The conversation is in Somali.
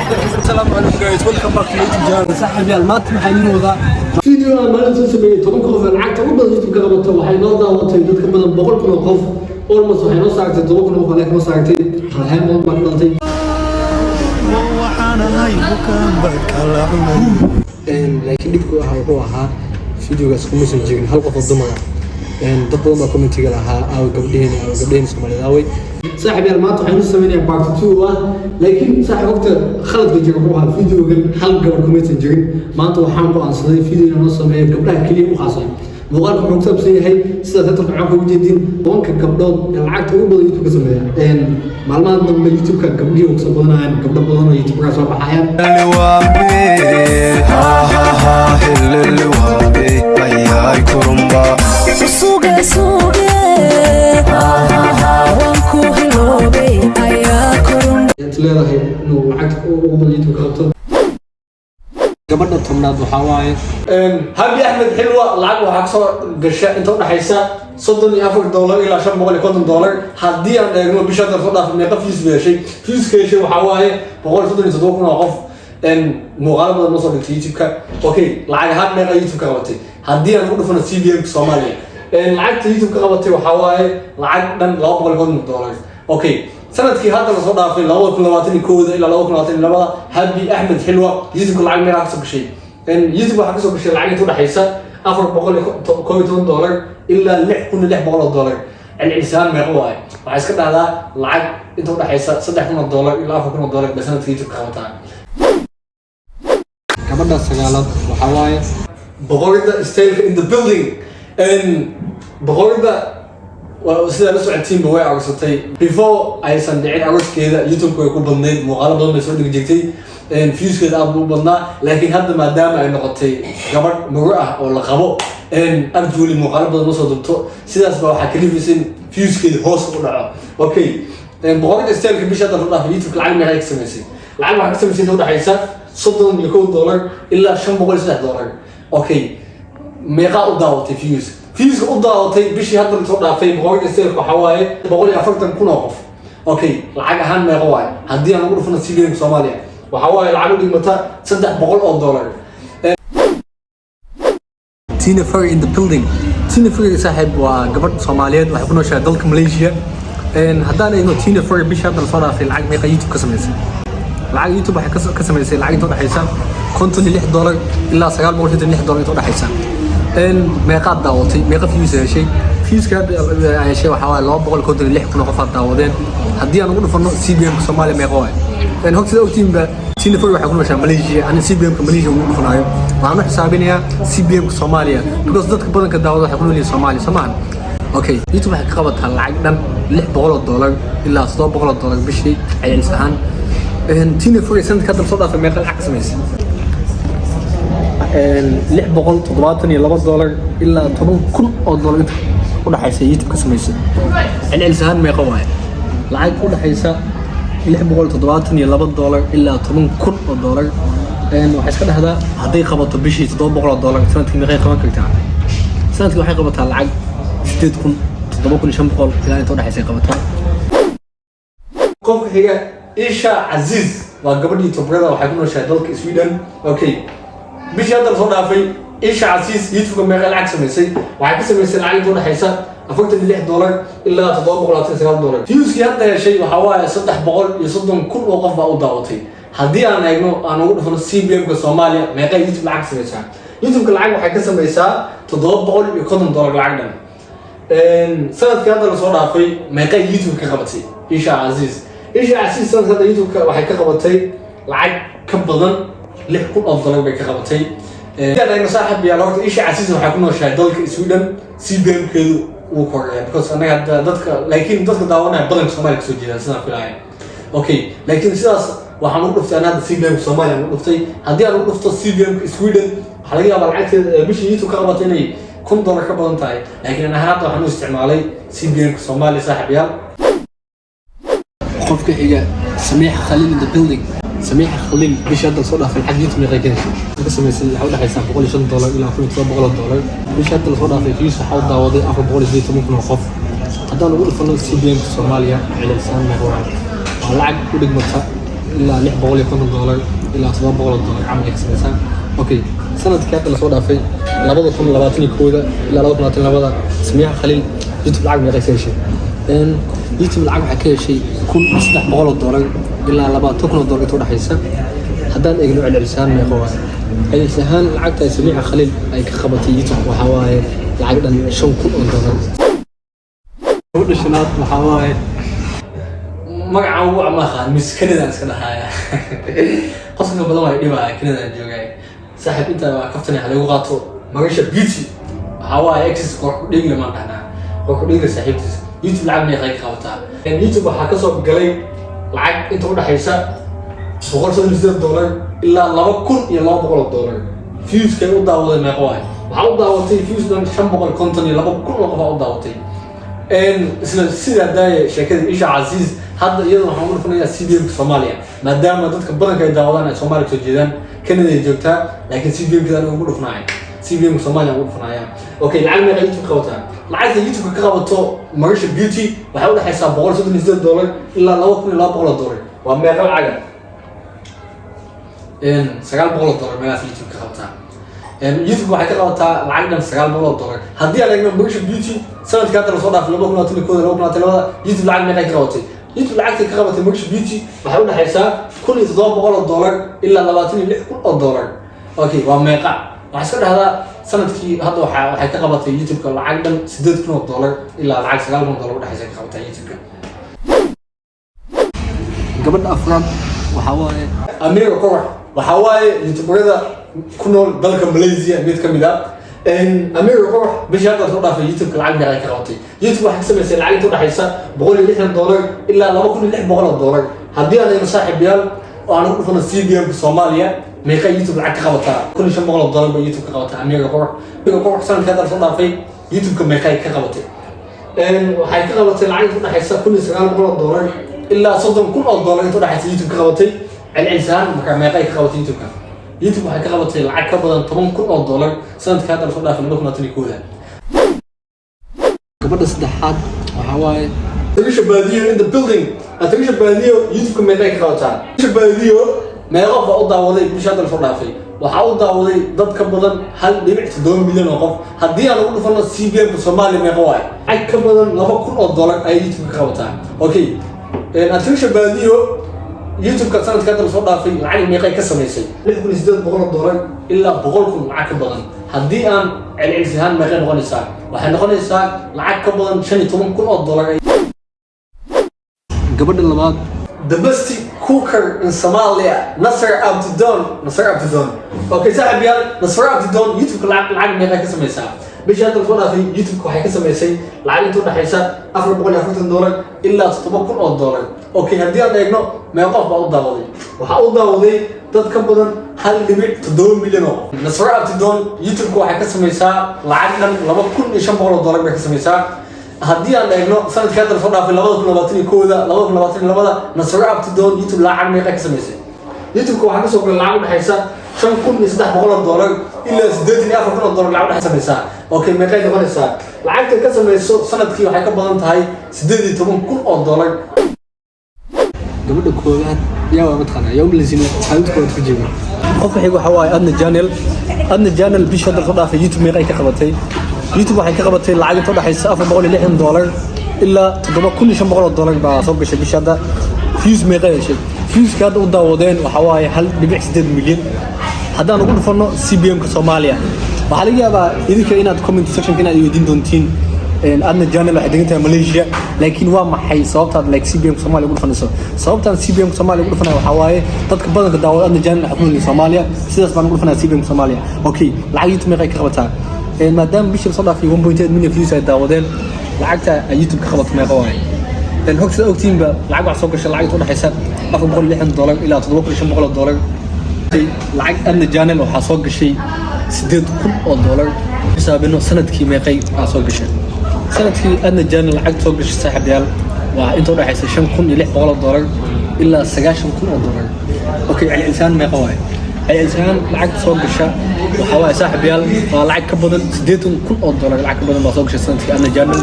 السلام عليكم guys, welcome back to YouTube channel. صاحبي المات maxay wada فيديو ما نسوي سميه طبعا خوف العقد وبدا يوتيوب كغبطه waxay noo daawatay dadka badan 100,000 qof almost waxay noo saartay 2,000 qof noo saartay halhay mood ma dhantay waxaan ahay bukaan barkala laakiin dibku wuxuu ahaa fiidiyogaas kuma soo jeegin hal qof oo dumar dad badan baa commentiga lahaa aw gabdheen Soomaaliyeed away صاحبي المات waxay noo sameeyay part 2 ah laakiin saaxib waqti khaladka jiro wuxuu ahaa fiidiyoogan hal gabar kuma soo jeegin maanta waxaan ku aansaday fiidiyo noo sameeyay gabdhaha kaliya u xaasay muuqaalku wuxuu sababsan yahay sida dadka waxaan ku jeedin tobanka gabdhood ee lacagta ugu badan YouTube ka sameeya maalmaha dambe YouTube ka gabdhiyo ku soo badanayaan gabdho badan oo YouTube ka soo baxayaan ayay kurumba suuga wanku hiloobe ayaa kurumba leedahay inuu lacagta ugu badan YouTube ka qabto gabadha tobnaad waxa waaye Habi Ahmed Xilwa lacag waxa ka soo gashay inta u dhaxaysa $34 ilaa $550 hadii aan eegno bisha soo dhaafay meeqa fees yeeshay feeskeeshi waxa waaye $137,000 qof muuqaal badan ma soo dhigtay YouTube-ka okay lacag ahaan meeqa YouTube ka qabatay hadii aan ugu dhufano CBM Soomaaliya lacagta YouTube ka qabatay waxa waaye lacag dhan $250 okay sanadkii hadda la soo dhaafay 2021 ilaa 2022 Habi Ahmed Xilwa YouTube lacag meeqa ka soo gashay YouTube waxa ka soo gashay lacag inta u dhaxaysa $412 ilaa $6,600 الإنسان ما هو وعايز كده هذا لعج أنت وده حيسا $3,000 إلى $4,000 بس أنا تيجي كهوتان كمان ده سجالات وحواي بغرضة ستايل in the building بغرضة وسيدا نسوا عن تيم بواي عرصتي before أي صندعين عرص كذا يوتيوب كويكو بنيد مغالبا ما يسوي جديدتي فيوز كذا أبو بنا لكن هذا ما دام أي نقطتي قبل مرأة ولا قبو أرجو لي مغالبا نصو دكتور سيدا سبوا حكيلي في سن فيوز كذا هوس ولا أوكي بغرضة ستايل كبيش هذا الله في يوتيوب العالم هاي كسمسي العالم هاي كسمسي هو ده حيسا $100,000 إلا $500 أوكي ميقا قداوتي فيوز قداوتي بيشي هذا اللي صار في بغرض السير وحواي بقول يا فرد نكون أوقف أوكي العاج أهم ميقا هدي أنا أقول فينا سيبين في صوماليا وحواي العاج دي متى صدق $100,000 تينا فري in the building تينا فري صاحب وقبل صوماليات وحبنا شغالك ماليزيا هدانا إنه تينا فري بيشي هذا اللي صار في العاج ميقا يوتيوب كسميسي العاج يوتيوب كسميسي العاج تود حيسان كنت $6 إلا $9.6 تود حيسان meeqaad daawatay meeqa views heshay viewska ay heshay waxa waa $206,000 qof daawadeen hadii aan ugu dhufano CBM Soomaaliya meeqa waay hogtida ogtiinba Tina Fur waxa ku nooshaa Malaysia ana CBM Malaysia ugu dhufanayo waxaan xisaabinayaa CBM Soomaaliya because dadka badanka daawada waxa ku nool yihiin Soomaaliya Soomaan okay YouTube waxa ka qabataa lacag dhan $600 ilaa $700 bishii ay insahan Tina Fur sanadka hadda soo dhaafay meeqa lacag sameysay $672 إلا $10,000 وده حيسا يوتيوب كسميسي الإنسان ما يقوى لعاق وده حيسا $672 إلا $10,000 وحيس كده هذا هدي قبطة بشي $700 سنة كمية غير قبطة كتاع سنة كمية قبطة العاق $7,500 إلا أنت وده حيسا قبطة قف هي إيشا عزيز وقبل يوتيوب كده وحيكونوا شاهدالك سويدن أوكي بيش هذا الصوت في إيش عسيس يدفع مغال عكس مسي وعكس مسي العالم دون حيسا أفكت $100 إلا $700 فيوز هذا الشيء وحواه صدق بقول يصدم كل وقف بأو دعوتي هدي أنا أقول في CBM كصوماليا مغال يدفع العكس مسا يدفع العالم وحكس مسا $700 يكون $1 العالم سنة هذا الصوت في مغال يدفع كقبتي إيش عزيز سنة هذا يدفع وحكس قبتي العالم كبضن $6,000 bay ka qabatay أنا صاحب يا لورد إيش عسيس وحكون شاهدالك سويدن CBM كده وكوريا because أنا دتك لكن دتك داونا بدن Soomaaliya soo jeeda sida filaay okay لكن sidaas waxaan u dhuftay anada CBM Soomaaliya u dhuftay hadii aan u dhufto CBM Sweden waxa laga yaabaa lacagteeda bishii YouTube ka qabatay inay $1,000 ka badan tahay laakiin ana hadda waxaan u isticmaalay CBM Soomaaliya saaxiibayaal qofka xiga Samiix Khaliil in the building سميح خليل بيش هذا الصورة في الحديث من غير كذا بس مثل حول حيسان $500 إلى $700 بيش هذا الصورة في فيوس حول داودي $4 ممكن نخف هذا نقول فنون CBM في Soomaaliya على لسان ما هو العقد ودق متى إلا $650 إلا $700 عمل إكسبرسان أوكي سنة كانت اللي صورها في لابد كل لباتني كودا إلا لابد ناتين لابد سميها خليل يوتيوب العقد ما يقيس شيء إن يوتيوب العقد حكي شيء كل $600 إلا لابد $200 تروح حيسا هدان إجنوع الإنسان ما يقوى الإنسان العقد سميها خليل أي كخبطي يوتيوب وحواي العقد أن شون كل $1 كل الشنات وحواي magaca ma ahaan mis Canada iska dhaxaya qofka badan way dhibaa Canada joogay saaxiib inta waa kaftana hal ugu qaato magasha beauty hawa access kor ku dhigay ma dhahna kor ku dhigay saaxiibtiis YouTube lacag ma qayb qabataa YouTube waxa ka soo galay lacag inta u dhaxaysa $100 ilaa $2,200 views kay u daawaday ma qawaay waxa u daawatay views dan 550 iyo 2,000 qof u daawatay isla sida daay sheekada Isha Aziz hadda iyadoo waxaan u dhufanayaa CBM Soomaaliya maadaama dadka badanka ay daawadaan ay Soomaaliya soo jeedaan Canada ay joogtaa laakiin CBM kadaan ugu dhufanaay CBM Soomaaliya ugu dhufanaaya okay lacag ma YouTube qabataa lacagta YouTube ka qabato magasha beauty waxa u dhaxaysaa $138 ilaa $2,200 waa meeqa lacag $900 meelaas YouTube ka qabataa YouTube waxay ka qabataa lacag dhan $900 haddii aan eegno magasha beauty sanadka hadda la soo dhaafay 2022 YouTube lacag meeqa ka qabatay YouTube lacagta ka qabatay magasha beauty waxay u dhaxaysaa $1,700 ilaa $26,000 okay waa meeqa waxa iska dhahdaa sanadkii hadda waxay ka qabatay YouTube ka lacag dhan $8,000 ilaa lacag $9,000 u dhaxaysa ka qabatay YouTube ka gabadha afraad waxa waaye Amira Korax waxa waaye YouTuberada ku nool dalka Malaysia mid ka mid ah Amira Korax bishii hadda soo dhaafay YouTube ka lacag meeqa ka qabatay YouTube waxa ka sameysay lacag inta u dhaxaysa $160 ilaa $2,600 haddii aan saaxiibayaal oo aan ugu dhufano CBM Soomaaliya meeqa YouTube lacag ka qabataa $1,500 ba YouTube ka qabataa Amira Korax sanadka hadda soo dhaafay YouTube ka meeqa ka qabatay waxay ka qabatay lacag inta u dhaxaysa $1,900 ilaa $30,000 inta u dhaxaysa YouTube ka qabatay الإنسان مكمل كخواتين تبكى يوتيوب حكى خبطي العك بدن $8,000 سنة كذا رسول الله في الملك ناتني كودا قبل الصدحات وحواي تريش باديو in the building تريش باديو يوتيوب كمل كخواتان تريش باديو ما يغفى أوضاع وضي مش هذا الفرع فيه وحاوضاع وضي ضد كبدن هل لبعت 2 مليون وقف هدي أنا أقول فلنا CBM Soomaaliya ما يغواي عك بدن $2,000 أي يوتيوب كخواتان أوكي تريش باديو يوتيوب كان سنة كذا صار في العالم يقي كسميسي لكن يزداد $100 إلا $100 معك بدن هدي أن الإنسان ما غير غني ساق وحنغني ساق معك بدن شني $8,000 قبل اللباد the best cooker in Somalia Nasser Abdon أوكي صاحب يال Nasser Abdon يوتيوب العالم يقي كسميسي بيش هذا الفرع في يوتيوب كوحي كسميسي العالم تروح حيسا $4,000 إلا $7,000 اوكي هدي أنا يجنو ما يقف بعض داودي وحاول داودي تتكبدن هل لبيع 2 مليون نصر أبتدون يوتيوب كوا حكسم يسا لعنا لما كل $100 بحكسم يسا هدي أنا يجنو سنة كذا الفرع في لبض كلاباتني كودا لبض كلاباتني لبض نصر أبتدون يوتيوب لعنا يحكسم يسا يوتيوب كوا حكسم كل لعنا حيسا شن كل $100 إلا $4,000 لعنا حسم يسا اوكي ما كان يبغى يسا لعنا كسم يسا سنة كيو حكبدن تهاي $8,000 قبل كواد يا متخنا يوم اللي حاولت كنت تجيبه قف حيقو حواي أدنى جانل بيش هذا القضاء في يوتيوب ميقاي كقبتي يوتيوب waxay ka qabatay lacag inta dhaxaysa $460 ilaa $7,500 baa soo gashay bishii hada views meeqay shay views ka u daawadeen waxa waaye 1.8 milyan hadaan ugu dhufano CBM ka Soomaaliya waxa laga yaabaa idinka inaad comment section inaad weydiin doontiin أدنى جانل واحد دقيقة ماليزيا لكن وما حي صوبت هذا like CBM Soomaaliya ugu dhufanayo sababta CBM Soomaaliya ugu dhufanayo waxa waaye dadka badanka daawada أدنى جانل xukun Soomaaliya sidaas baan ugu dhufanayaa CBM Soomaaliya okay lacag YouTube meeqay ka qabataa maadaama bishii soo dhaafay 1.8 milyan views ay daawadeen lacagta YouTube ka qabato meeqa waaye hogta ogtiinba lacag wax soo gashay lacag u dhaxaysa $460 ilaa $7,500 lacag أدنى جانل waxa soo gashay $8,000 حسابنا سندكي meeqay soo gashay سنتي أدنى جانل لعقد فوق الساحب يال وأنتوا راح يسشم كم $600 إلا $9,000 أوكي على الإنسان ما قوي على الإنسان لعقد فوق الشا وحواي ساحب يال لعقد كبدن $6,000 لعقد بدن ما فوق السنتي أدنى جانل